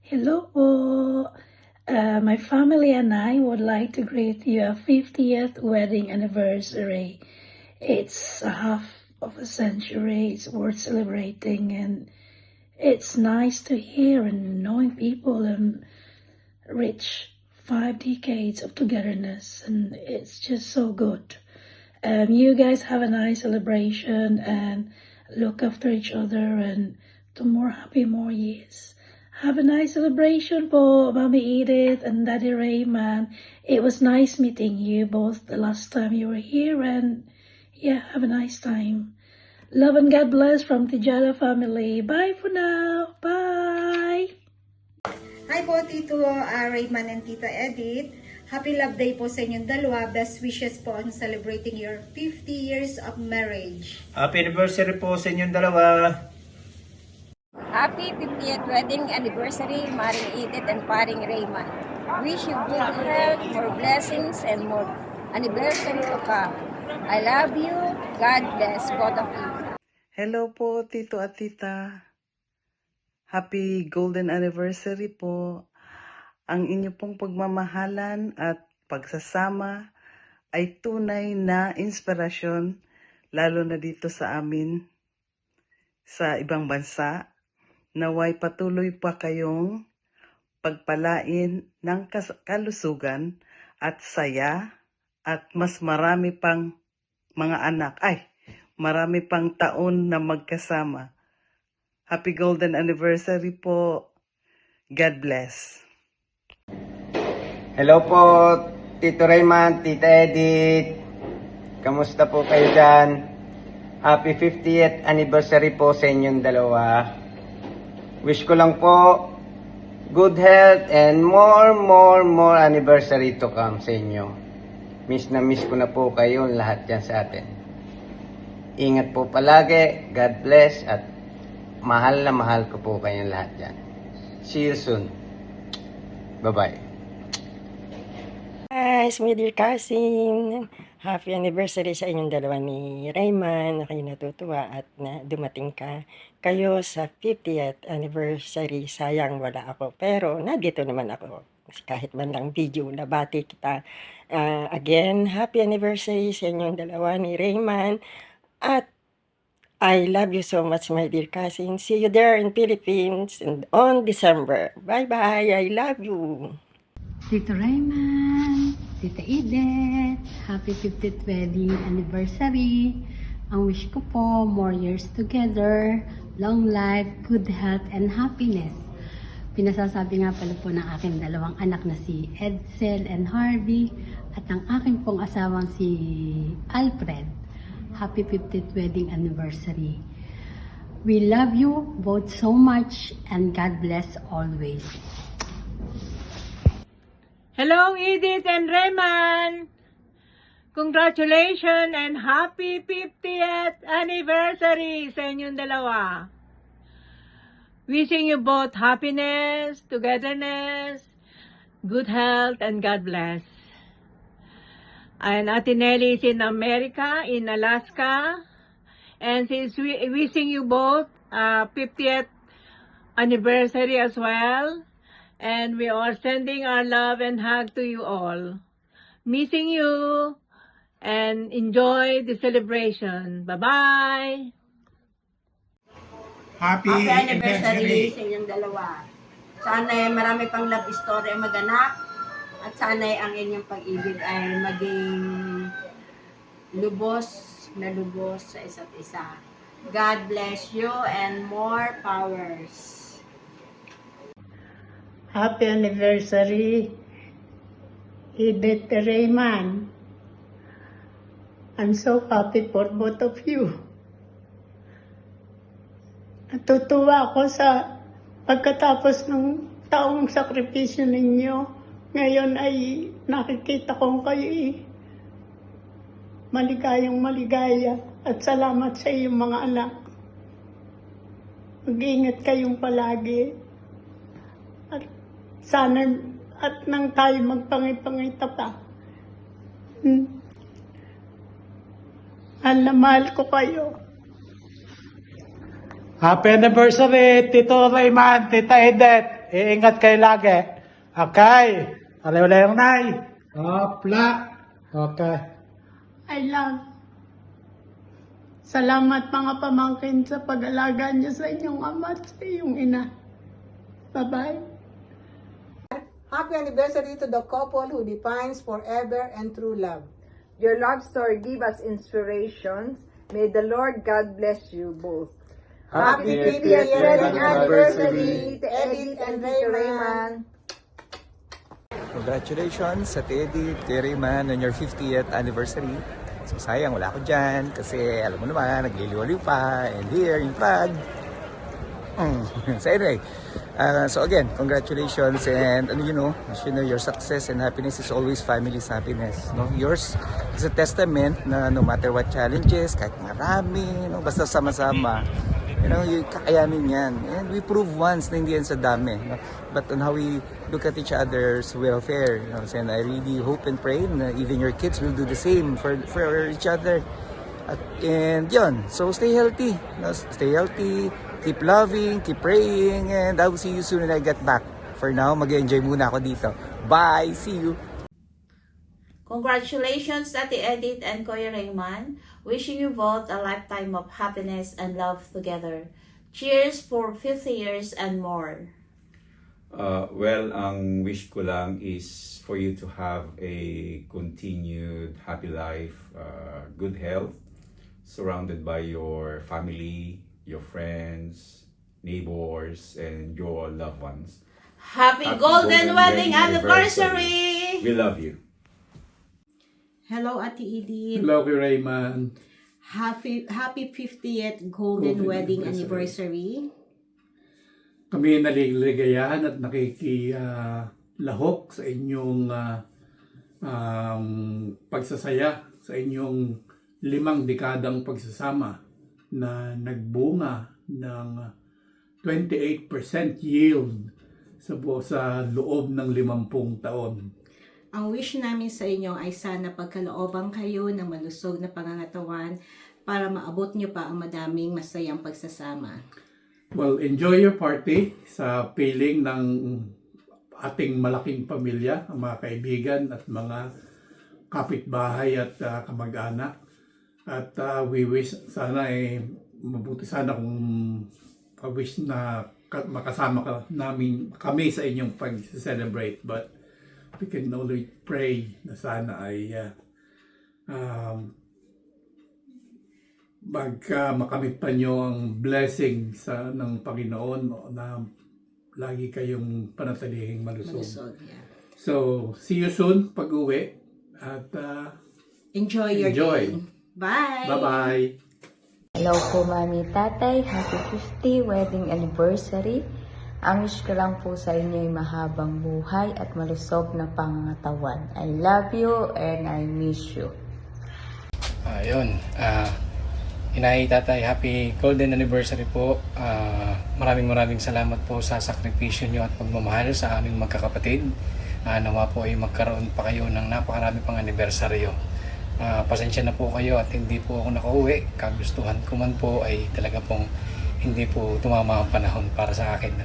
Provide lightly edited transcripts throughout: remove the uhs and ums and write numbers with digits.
Hello po. My family and I would like to greet you a 50th wedding anniversary. It's a half of a century. It's worth celebrating, and it's nice to hear and knowing people and reach 5 decades of togetherness, and it's just so good. You guys have a nice celebration and look after each other and to more years. Have a nice celebration po, Mommy Edith and Daddy Rayman. It was nice meeting you both the last time you were here, and yeah, have a nice time. Love and God bless from Tijada family. Bye for now. Bye! Hi po, Tito Rayman and Tita Edith. Happy Love Day po sa inyong dalawa. Best wishes po on celebrating your 50 years of marriage. Happy anniversary po sa inyong dalawa. Happy 50th wedding anniversary, Maring Edith and Paring Rayman. Wish you good health, more blessings, and more anniversary to come. I love you. God bless both of you. Hello po, Tito at Tita. Happy golden anniversary po. Ang inyo pong pagmamahalan at pagsasama ay tunay na inspirasyon, lalo na dito sa amin sa ibang bansa. Naway patuloy pa kayong pagpalain ng kalusugan at saya at mas marami pang mga anak. Marami pang taon na magkasama. Happy golden anniversary po. God bless. Hello po, Tito Rayman, Tita Edith. Kamusta po kayo dyan? Happy 50th anniversary po sa inyong dalawa. Wish ko lang po good health and more anniversary to come sa inyo. Miss na miss ko na po kayo lahat dyan sa atin. Ingat po palagi, God bless, at mahal na mahal ko po kayong lahat dyan. See you soon. Bye-bye. Guys, my dear cousin, happy anniversary sa inyong dalawa ni Rayman. Kayo natutuwa at na dumating kayo sa 50th anniversary. Sayang wala ako, pero nandito naman ako. Kahit man lang video, nabati kita. Again, happy anniversary sa inyong dalawa ni Rayman. At I love you so much, my dear cousin. See you there in Philippines and on December. Bye-bye. I love you. Tito Rayman, Tita Edith, happy 50th wedding anniversary. Ang wish ko po, more years together, long life, good health, and happiness. Pinasasabi nga pala po ng aking dalawang anak na si Edsel and Harvey at ang aking pong asawang si Alfred. Happy 50th wedding anniversary. We love you both so much and God bless always. Hello, Edith and Rayman! Congratulations and happy 50th anniversary sa inyong dalawa. Wishing you both happiness, togetherness, good health, and God bless. And Ate Nelly is in America, in Alaska, and she's wishing you both 50th anniversary as well. And we are sending our love and hug to you all. Missing you and enjoy the celebration. Bye-bye! Happy anniversary sa inyong dalawa. Sana marami pang love story ang maganap at sana ang inyong pag-ibig ay maging lubos sa isa't isa. God bless you and more powers. Happy anniversary, Edith Rayman. I'm so happy for both of you. Natutuwa ako sa pagkatapos ng taong sakripisyo ninyo. Ngayon ay nakikita kong kayo maligaya at salamat sa iyong mga anak. Mag-iingat kayong palagi. At sana at nang tayo magpangay-pangita pa. Mahal ko kayo. Happy anniversary, Tito Rayman, Tita Edith. iingat kayo lagi. Okay? Alay-alay yung nay. Hopla. Okay. I love. Salamat mga pamangkin sa pag-alaga niyo sa inyong ama at sa iyong ina. Bye-bye. Happy anniversary to the couple who defines forever and true love. Your love story give us inspirations. May the Lord God bless you both. Happy 50th wedding anniversary to Edith and Raymond. Congratulations sa Edith, kay Raymond on your 50th anniversary. So sayang, wala ako dyan kasi alam mo naman, nagliliwaliw pa. And here, yung flag. So anyway, so again, congratulations and you know, your success and happiness is always family's happiness. No? Yours is a testament na no matter what challenges, kahit marami, no, basta sama-sama, you know, kakayanin yan. And we prove once na hindi yan sa dami. No? But on how we look at each other's welfare. You know, and I really hope and pray na even your kids will do the same for each other. And yun, so stay healthy. No? Stay healthy, keep loving, keep praying, and I will see you soon when I get back. For now, mag-enjoy muna ako dito. Bye! See you! Congratulations, Ate Edith and Kuya Raymond. Wishing you both a lifetime of happiness and love together. Cheers for 50 years and more. Well, ang wish ko lang is for you to have a continued happy life, good health, surrounded by your family, your friends, neighbors, and your loved ones. Happy golden wedding anniversary! We love you. Hello, Ate Edith. Hello, kay Raymond. Happy 50th golden wedding anniversary. Kami naliligayahan at nakikilahok sa inyong pagsasaya, sa inyong 5 dekadang pagsasama na nagbunga ng 28% yield sa loob ng 50 taon. Ang wish namin sa inyo ay sana pagkalooban kayo ng malusog na pangangatawan para maabot nyo pa ang madaming masayang pagsasama. Well, enjoy your party sa piling ng ating malaking pamilya, ang mga kaibigan at mga kapitbahay at kamag-anak. At we wish sana mabuti sana kung wish na makasama kami sa inyong pag-celebrate. But we can only pray na sana ay makamit pa nyo ang blessing ng Panginoon na lagi kayong panatilihing malusog. Yeah. So, see you soon pag-uwi at Enjoy your day. Bye! Bye-bye! Hello po, Mami, Tatay. Happy 50 wedding anniversary. Ang wish ko lang po sa inyo ay mahabang buhay at malusog na pangangatawan. I love you and I miss you. Ayun. Inay, Tatay, happy golden anniversary po. Maraming salamat po sa sakripisyo nyo at pagmamahal sa aming magkakapatid. Nawa po ay magkaroon pa kayo ng napakarami pang anibersaryo. Pasensya na po kayo at hindi po ako nakauwi. Kagustuhan ko man po ay talaga pong hindi po tumama ang panahon para sa akin.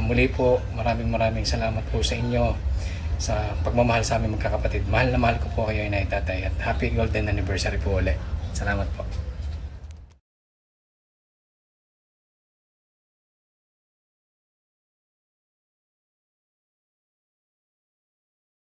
Muli po, maraming salamat po sa inyo sa pagmamahal sa aming magkakapatid. Mahal na mahal ko po kayo, Inay, Tatay, at happy golden anniversary po ulit. Salamat po.